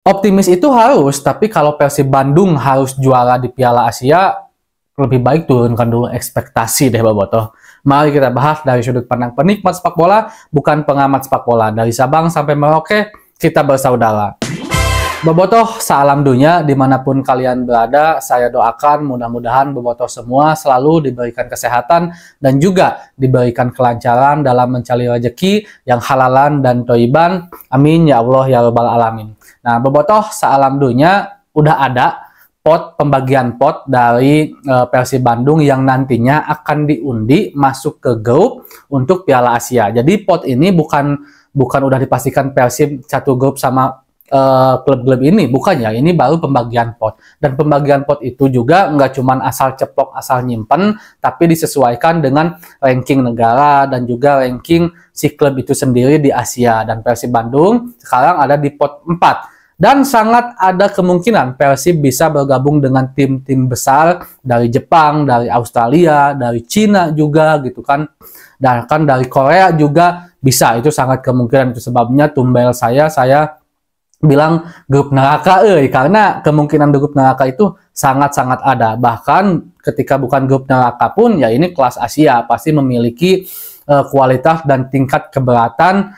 Optimis itu harus, tapi kalau Persib Bandung harus juara di Piala Asia, lebih baik turunkan dulu ekspektasi deh Bobotoh. Mari kita bahas dari sudut pandang penikmat sepak bola, bukan pengamat sepak bola. Dari Sabang sampai Merauke, kita bersaudara. Bobotoh, salam dunia dimanapun kalian berada. Saya doakan mudah-mudahan Bobotoh semua selalu diberikan kesehatan dan juga diberikan kelancaran dalam mencari rezeki yang halalan dan toiban. Amin ya Allah ya Rabbal Alamin. Nah, Bobotoh, salam dunia udah ada pembagian pot dari Persib Bandung yang nantinya akan diundi masuk ke grup untuk Piala Asia. Jadi pot ini bukan udah dipastikan Persib satu grup sama klub-klub ini, bukan ya, ini baru pembagian pot. Dan pembagian pot itu juga nggak cuman asal ceplok, asal nyimpen, tapi disesuaikan dengan ranking negara dan juga ranking si klub itu sendiri di Asia. Dan Persib Bandung sekarang ada di pot 4. Dan sangat ada kemungkinan Persib bisa bergabung dengan tim-tim besar dari Jepang, dari Australia, dari Cina juga gitu kan. Dan kan dari Korea juga bisa, itu sangat kemungkinan. Itu sebabnya tumbel saya bilang grup neraka karena kemungkinan grup neraka itu sangat-sangat ada. Bahkan ketika bukan grup neraka pun ya ini kelas Asia pasti memiliki kualitas dan tingkat keberatan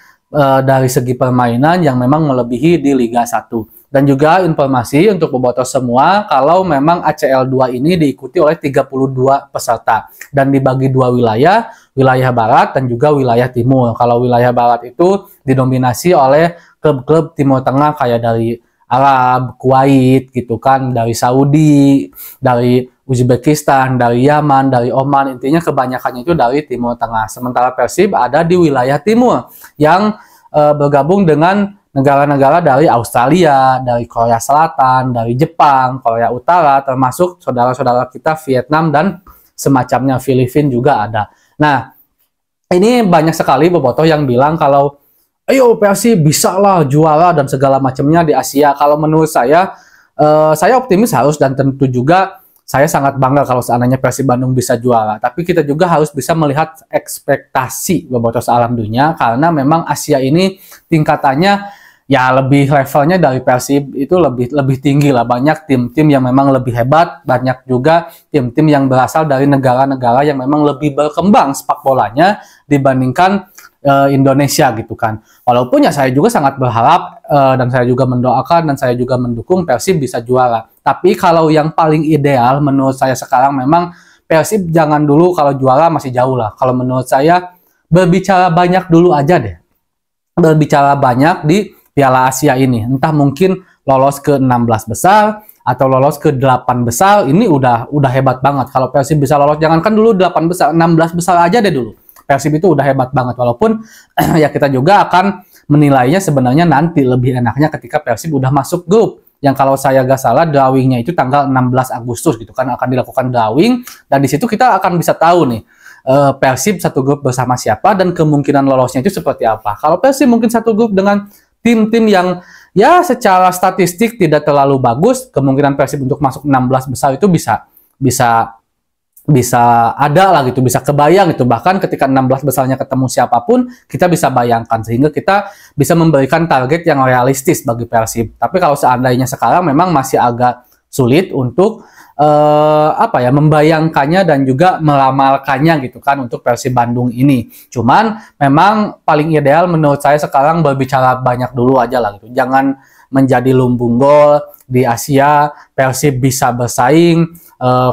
dari segi permainan yang memang melebihi di Liga 1. Dan juga informasi untuk Bobotoh semua, kalau memang ACL 2 ini diikuti oleh 32 peserta dan dibagi dua wilayah, wilayah barat dan juga wilayah timur. Kalau wilayah barat itu didominasi oleh klub-klub Timur Tengah kayak dari Arab, Kuwait gitu kan, dari Saudi, dari Uzbekistan, dari Yaman, dari Oman, intinya kebanyakannya itu dari Timur Tengah. Sementara Persib ada di wilayah timur yang bergabung dengan negara-negara dari Australia, dari Korea Selatan, dari Jepang, Korea Utara, termasuk saudara-saudara kita Vietnam dan semacamnya, Filipina juga ada. Nah, ini banyak sekali Bobotoh yang bilang kalau ayo Persib bisa lah juara dan segala macamnya di Asia. Kalau menurut saya optimis harus, dan tentu juga saya sangat bangga kalau seandainya Persib Bandung bisa juara. Tapi kita juga harus bisa melihat ekspektasi Bobotoh alam dunia, karena memang Asia ini tingkatannya ya lebih, levelnya dari Persib itu lebih tinggi lah. Banyak tim-tim yang memang lebih hebat, banyak juga tim-tim yang berasal dari negara-negara yang memang lebih berkembang sepak bolanya dibandingkan Indonesia gitu kan. Walaupun ya saya juga sangat berharap dan saya juga mendoakan dan saya juga mendukung Persib bisa juara. Tapi kalau yang paling ideal menurut saya sekarang memang Persib jangan dulu, kalau juara masih jauh lah. Kalau menurut saya berbicara banyak dulu aja deh. Berbicara banyak di Piala Asia ini. Entah mungkin lolos ke 16 besar atau lolos ke 8 besar, ini udah hebat banget. Kalau Persib bisa lolos, jangankan dulu 8 besar, 16 besar aja deh dulu. Persib itu udah hebat banget, walaupun ya kita juga akan menilainya sebenarnya nanti lebih enaknya ketika Persib udah masuk grup. Yang kalau saya gak salah drawingnya itu tanggal 16 Agustus gitu kan, akan dilakukan drawing, dan di situ kita akan bisa tahu nih Persib satu grup bersama siapa dan kemungkinan lolosnya itu seperti apa. Kalau Persib mungkin satu grup dengan tim-tim yang ya secara statistik tidak terlalu bagus, kemungkinan Persib untuk masuk 16 besar itu bisa ada lah gitu, bisa kebayang gitu. Bahkan ketika 16 besarnya ketemu siapapun, kita bisa bayangkan, sehingga kita bisa memberikan target yang realistis bagi Persib. Tapi kalau seandainya sekarang memang masih agak sulit untuk membayangkannya dan juga meramalkannya gitu kan untuk Persib Bandung ini. Cuman memang paling ideal menurut saya sekarang berbicara banyak dulu aja lah gitu. Jangan menjadi lumbung gol di Asia. Persib bisa bersaing.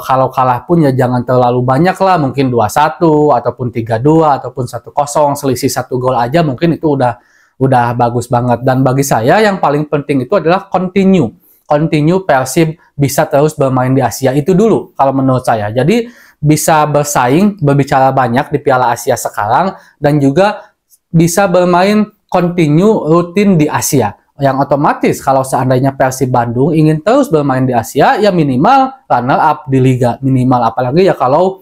Kalau kalah pun ya jangan terlalu banyak lah, mungkin 2-1 ataupun 3-2 ataupun 1-0, selisih 1 gol aja mungkin itu udah bagus banget. Dan bagi saya yang paling penting itu adalah continue Persib bisa terus bermain di Asia itu dulu kalau menurut saya. Jadi bisa bersaing, berbicara banyak di Piala Asia sekarang, dan juga bisa bermain continue rutin di Asia. Yang otomatis kalau seandainya Persib Bandung ingin terus bermain di Asia, ya minimal runner up di Liga, minimal. Apalagi ya kalau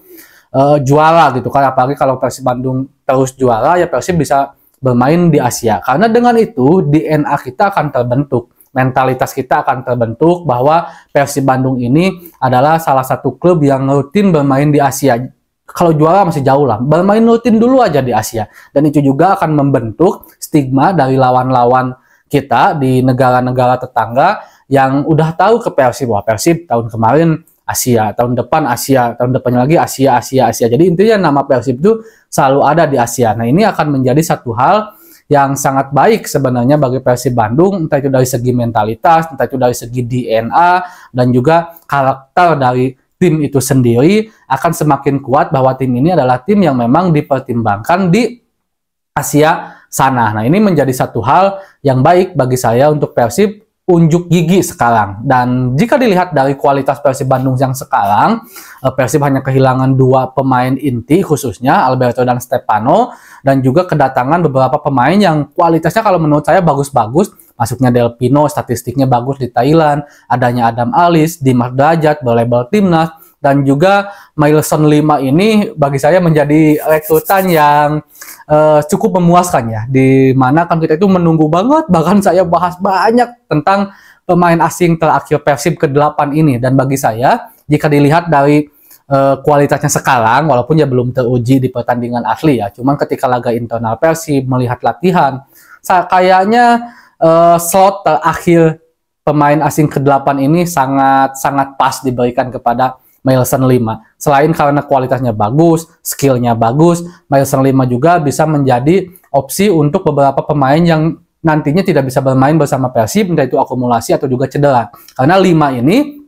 juara gitu kan, apalagi kalau Persib Bandung terus juara, ya Persib bisa bermain di Asia. Karena dengan itu DNA kita akan terbentuk, mentalitas kita akan terbentuk bahwa Persib Bandung ini adalah salah satu klub yang rutin bermain di Asia. Kalau juara masih jauh lah, bermain rutin dulu aja di Asia. Dan itu juga akan membentuk stigma dari lawan-lawan kita di negara-negara tetangga yang udah tahu ke Persib, wah Persib tahun kemarin Asia, tahun depan Asia, tahun depannya lagi Asia, Asia, Asia. Jadi intinya nama Persib itu selalu ada di Asia. Nah, ini akan menjadi satu hal yang sangat baik sebenarnya bagi Persib Bandung, entah itu dari segi mentalitas, entah itu dari segi DNA, dan juga karakter dari tim itu sendiri akan semakin kuat bahwa tim ini adalah tim yang memang dipertimbangkan di Asia sana. Nah, ini menjadi satu hal yang baik bagi saya untuk Persib unjuk gigi sekarang. Dan jika dilihat dari kualitas Persib Bandung yang sekarang, Persib hanya kehilangan 2 pemain inti khususnya Alberto dan Stefano, dan juga kedatangan beberapa pemain yang kualitasnya kalau menurut saya bagus-bagus. Masuknya Del Pino, statistiknya bagus di Thailand, adanya Adam Alis, Dimas Derajat, berlabel timnas, dan juga Mailson 5 ini bagi saya menjadi rekrutan yang cukup memuaskan ya, di mana kan kita itu menunggu banget, bahkan saya bahas banyak tentang pemain asing terakhir Persib ke-8 ini, dan bagi saya jika dilihat dari kualitasnya sekarang, walaupun ya belum teruji di pertandingan asli ya, cuman ketika laga internal Persib melihat latihan, kayaknya slot terakhir pemain asing ke-8 ini sangat pas diberikan kepada Mailson 5. Selain karena kualitasnya bagus, skillnya bagus, Mailson 5 juga bisa menjadi opsi untuk beberapa pemain yang nantinya tidak bisa bermain bersama Persib, entah itu akumulasi atau juga cedera. Karena 5 ini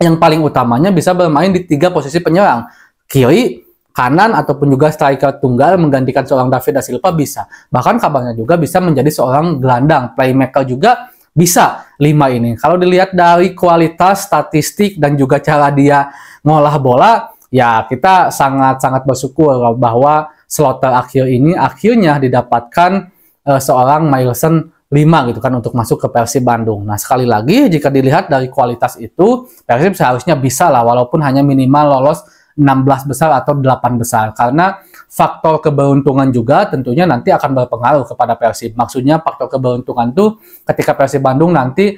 yang paling utamanya bisa bermain di 3 posisi penyerang. Kiri, kanan, ataupun juga striker tunggal menggantikan seorang David da Silva bisa. Bahkan kabarnya juga bisa menjadi seorang gelandang, playmaker juga bisa 5 ini. Kalau dilihat dari kualitas, statistik, dan juga cara dia ngolah bola, ya kita sangat-sangat bersyukur bahwa slot terakhir ini akhirnya didapatkan seorang Mailson 5 gitu kan untuk masuk ke Persib Bandung. Nah, sekali lagi jika dilihat dari kualitas itu, Persib seharusnya bisa lah walaupun hanya minimal lolos 16 besar atau 8 besar, karena faktor keberuntungan juga tentunya nanti akan berpengaruh kepada Persib. Maksudnya faktor keberuntungan tuh ketika Persib Bandung nanti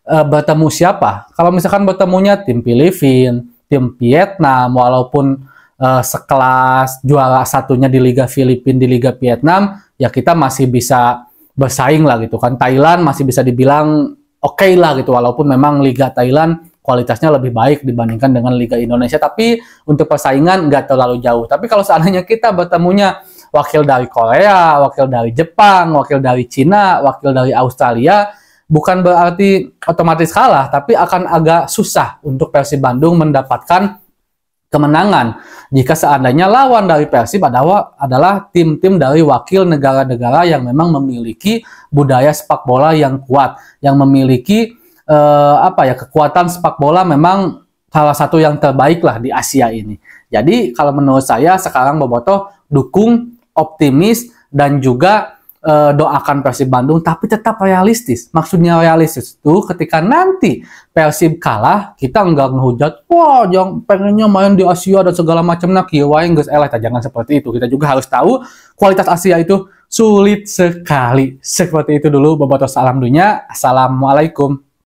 bertemu siapa. Kalau misalkan bertemunya tim Filipina, tim Vietnam, walaupun sekelas juara satunya di Liga Filipina, di Liga Vietnam, ya kita masih bisa bersaing lah gitu kan. Thailand masih bisa dibilang oke lah gitu, walaupun memang Liga Thailand kualitasnya lebih baik dibandingkan dengan Liga Indonesia, tapi untuk persaingan nggak terlalu jauh. Tapi kalau seandainya kita bertemunya wakil dari Korea, wakil dari Jepang, wakil dari Cina, wakil dari Australia, bukan berarti otomatis kalah, tapi akan agak susah untuk Persib Bandung mendapatkan kemenangan jika seandainya lawan dari Persib adalah tim-tim dari wakil negara-negara yang memang memiliki budaya sepak bola yang kuat, yang memiliki kekuatan sepak bola memang salah satu yang terbaik lah di Asia ini. Jadi kalau menurut saya sekarang Bobotoh dukung, optimis, dan juga doakan Persib Bandung, tapi tetap realistis. Maksudnya realistis itu ketika nanti Persib kalah, kita nggak ngehujat, wah jangan pengennya main di Asia dan segala macam, nah kiwain guys, jangan seperti itu. Kita juga harus tahu kualitas Asia itu sulit sekali. Seperti itu dulu Bobotoh, salam dunia, assalamualaikum.